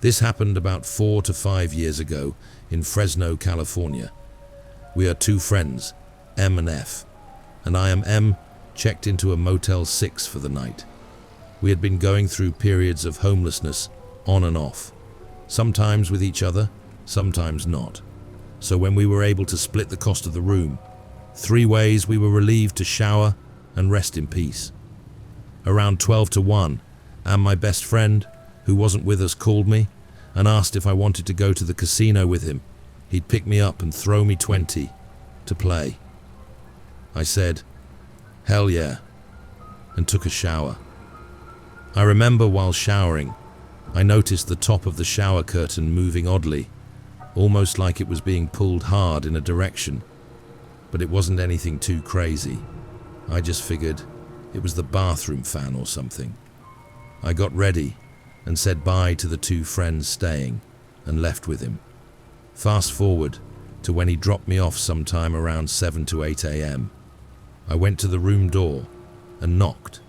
This happened about 4 to 5 years ago in Fresno, California. We are two friends, M and F, and I am M, checked into a Motel 6 for the night. We had been going through periods of homelessness on and off, sometimes with each other, sometimes not. So when we were able to split the cost of the room, 3 ways, we were relieved to shower and rest in peace. Around 12 to 1, and my best friend, who wasn't with us, called me and asked if I wanted to go to the casino with him. He'd pick me up and throw me 20 to play. I said, "Hell yeah," and took a shower. I remember while showering, I noticed the top of the shower curtain moving oddly, almost like it was being pulled hard in a direction, but it wasn't anything too crazy. I just figured it was the bathroom fan or something. I got ready and said bye to the 2 friends staying and left with him. Fast forward to when he dropped me off sometime around 7 to 8 a.m. I went to the room door and knocked.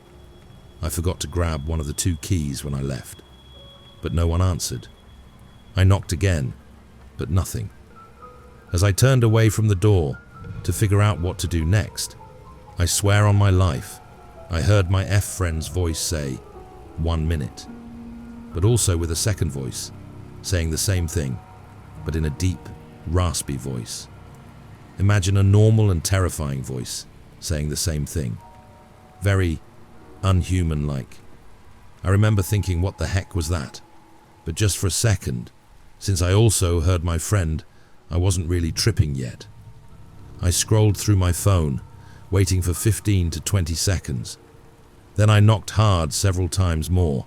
I forgot to grab one of the 2 keys when I left, but no one answered. I knocked again, but nothing. As I turned away from the door to figure out what to do next, I swear on my life, I heard my F friend's voice say, "1 minute," but also with a second voice, saying the same thing, but in a deep, raspy voice. Imagine a normal and terrifying voice saying the same thing. Very unhuman-like. I remember thinking, what the heck was that? But just for a second, since I also heard my friend, I wasn't really tripping yet. I scrolled through my phone, waiting for 15 to 20 seconds. Then I knocked hard several times more,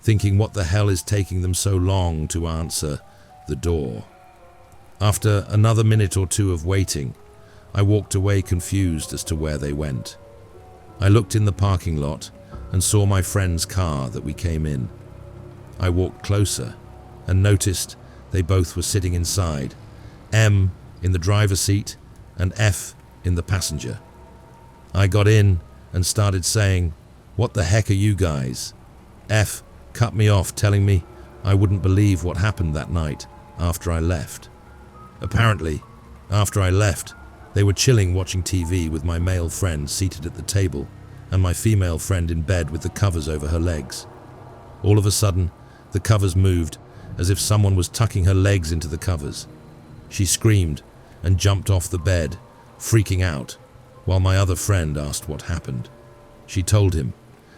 thinking, what the hell is taking them so long to answer the door? After another minute or 2 of waiting, I walked away confused as to where they went. I looked in the parking lot and saw my friend's car that we came in. I walked closer and noticed they both were sitting inside, M in the driver's seat and F in the passenger. I got in and started saying, "What the heck are you guys?" F cut me off, telling me I wouldn't believe what happened that night after I left. Apparently, after I left, they were chilling watching TV with my male friend seated at the table and my female friend in bed with the covers over her legs. All of a sudden, the covers moved as if someone was tucking her legs into the covers. She screamed and jumped off the bed, freaking out, while my other friend asked what happened. She told him,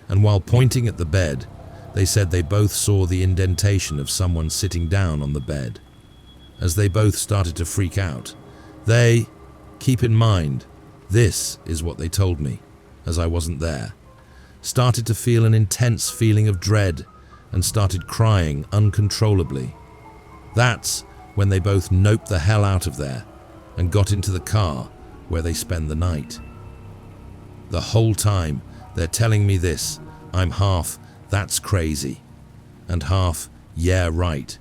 and while pointing at the bed, they said they both saw the indentation of someone sitting down on the bed. As they both started to freak out, they, keep in mind, this is what they told me, as I wasn't there, started to feel an intense feeling of dread and started crying uncontrollably. That's when they both noped the hell out of there and got into the car where they spend the night. The whole time they're telling me this, I'm half, "That's crazy," and half, "Yeah, right,"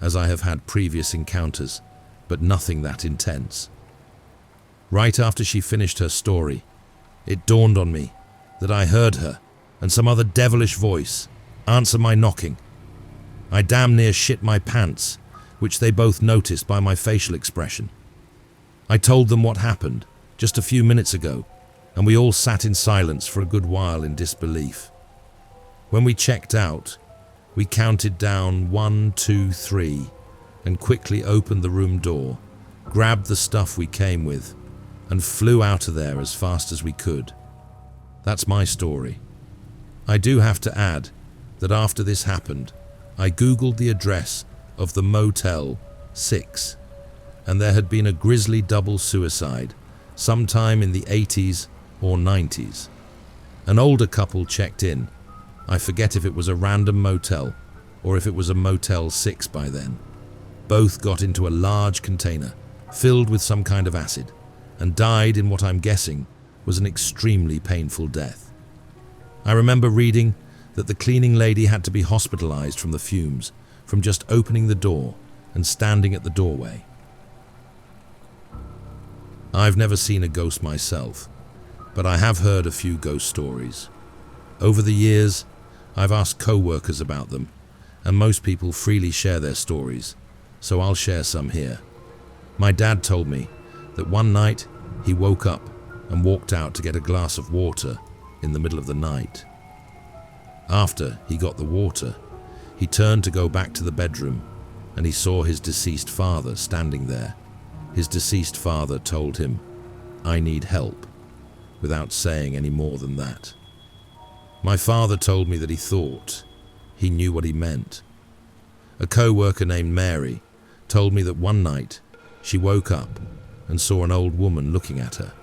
as I have had previous encounters, but nothing that intense. Right after she finished her story, it dawned on me that I heard her and some other devilish voice answer my knocking. I damn near shit my pants, which they both noticed by my facial expression. I told them what happened just a few minutes ago, and we all sat in silence for a good while in disbelief. When we checked out, we counted down 1, 2, 3, and quickly opened the room door, grabbed the stuff we came with, and flew out of there as fast as we could. That's my story. I do have to add that after this happened, I googled the address of the Motel 6, and there had been a grisly double suicide sometime in the 80s or 90s. An older couple checked in. I forget if it was a random motel or if it was a Motel 6 by then. Both got into a large container filled with some kind of acid and died in what I'm guessing was an extremely painful death. I remember reading that the cleaning lady had to be hospitalized from the fumes from just opening the door and standing at the doorway. I've never seen a ghost myself, but I have heard a few ghost stories. Over the years, I've asked co-workers about them, and most people freely share their stories, so I'll share some here. My dad told me that one night he woke up and walked out to get a glass of water in the middle of the night. After he got the water, he turned to go back to the bedroom and he saw his deceased father standing there. His deceased father told him, "I need help," without saying any more than that. My father told me that he thought he knew what he meant. A co-worker named Mary told me that one night she woke up and saw an old woman looking at her.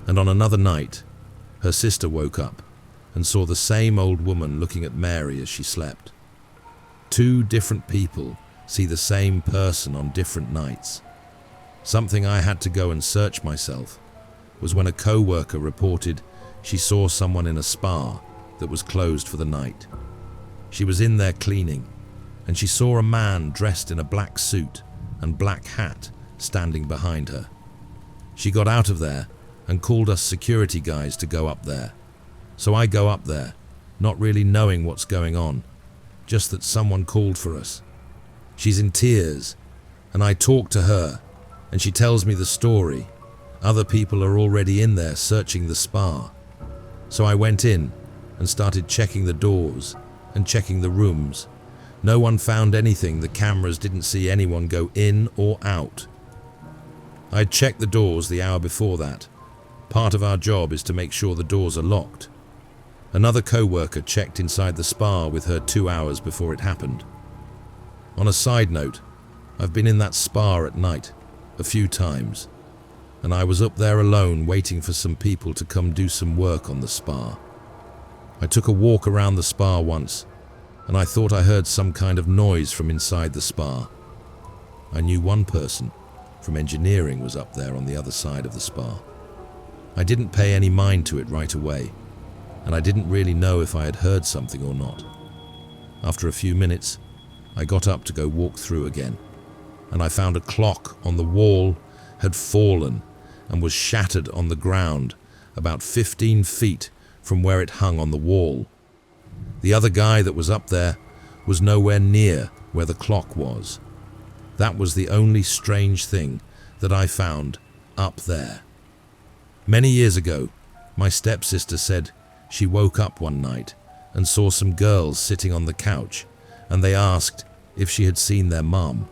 And on another night, her sister woke up and saw the same old woman looking at Mary as she slept. Two different people see the same person on different nights. Something I had to go and search myself was when a co-worker reported she saw someone in a spa that was closed for the night. She was in there cleaning, and she saw a man dressed in a black suit and black hat standing behind her. She got out of there and called us security guys to go up there. So I go up there, not really knowing what's going on, just that someone called for us. She's in tears, and I talk to her, and she tells me the story. Other people are already in there searching the spa. So I went in and started checking the doors and checking the rooms. No one found anything. The cameras didn't see anyone go in or out. I'd checked the doors the hour before that. Part of our job is to make sure the doors are locked. Another co-worker checked inside the spa with her 2 hours before it happened. On a side note, I've been in that spa at night a few times, and I was up there alone waiting for some people to come do some work on the spa. I took a walk around the spa once, and I thought I heard some kind of noise from inside the spa. I knew one person from engineering was up there on the other side of the spa. I didn't pay any mind to it right away, and I didn't really know if I had heard something or not. After a few minutes, I got up to go walk through again, and I found a clock on the wall had fallen and was shattered on the ground about 15 feet from where it hung on the wall. The other guy that was up there was nowhere near where the clock was. That was the only strange thing that I found up there. Many years ago, my stepsister said she woke up one night and saw some girls sitting on the couch, and they asked if she had seen their mum.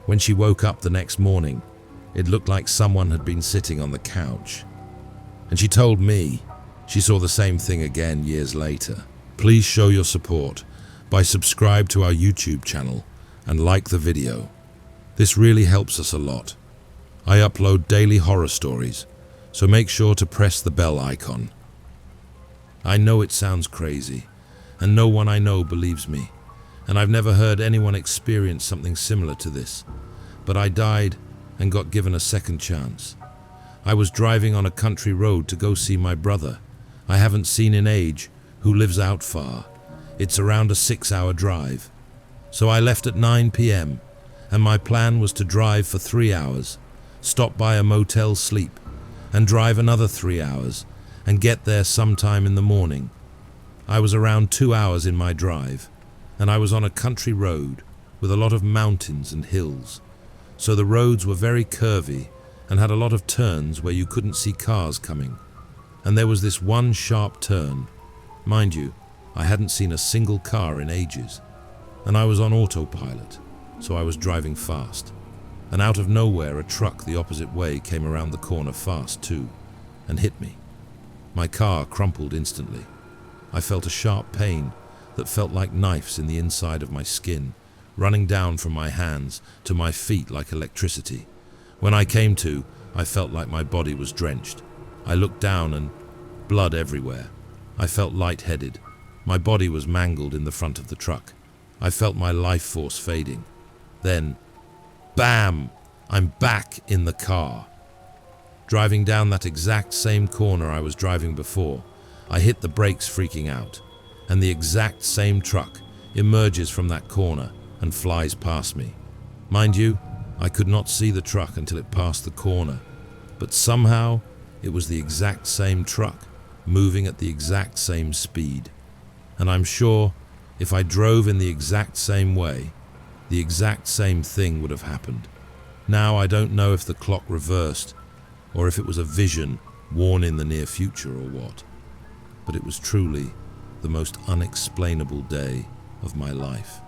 When she woke up the next morning, it looked like someone had been sitting on the couch. And she told me she saw the same thing again years later. Please show your support by subscribe to our YouTube channel and like the video. This really helps us a lot. I upload daily horror stories, so make sure to press the bell icon. I know it sounds crazy, and no one I know believes me, and I've never heard anyone experience something similar to this, but I died and got given a second chance. I was driving on a country road to go see my brother I haven't seen in age, who lives out far. It's around a 6-hour drive. So I left at 9 p.m, and my plan was to drive for 3 hours, stop by a motel sleep, and drive another 3 hours, and get there sometime in the morning. I was around 2 hours in my drive, and I was on a country road with a lot of mountains and hills. So the roads were very curvy and had a lot of turns where you couldn't see cars coming. And there was this one sharp turn. Mind you, I hadn't seen a single car in ages, and I was on autopilot, so I was driving fast. And out of nowhere, a truck the opposite way came around the corner fast too, and hit me. My car crumpled instantly. I felt a sharp pain that felt like knives in the inside of my skin, running down from my hands to my feet like electricity. When I came to, I felt like my body was drenched. I looked down and blood everywhere. I felt lightheaded. My body was mangled in the front of the truck. I felt my life force fading. Then, bam! I'm back in the car. Driving down that exact same corner I was driving before, I hit the brakes freaking out, and the exact same truck emerges from that corner and flies past me. Mind you, I could not see the truck until it passed the corner, but somehow it was the exact same truck, moving at the exact same speed. And I'm sure If I drove in the exact same way, the exact same thing would have happened. Now I don't know if the clock reversed or if it was a vision worn in the near future or what, but it was truly the most unexplainable day of my life.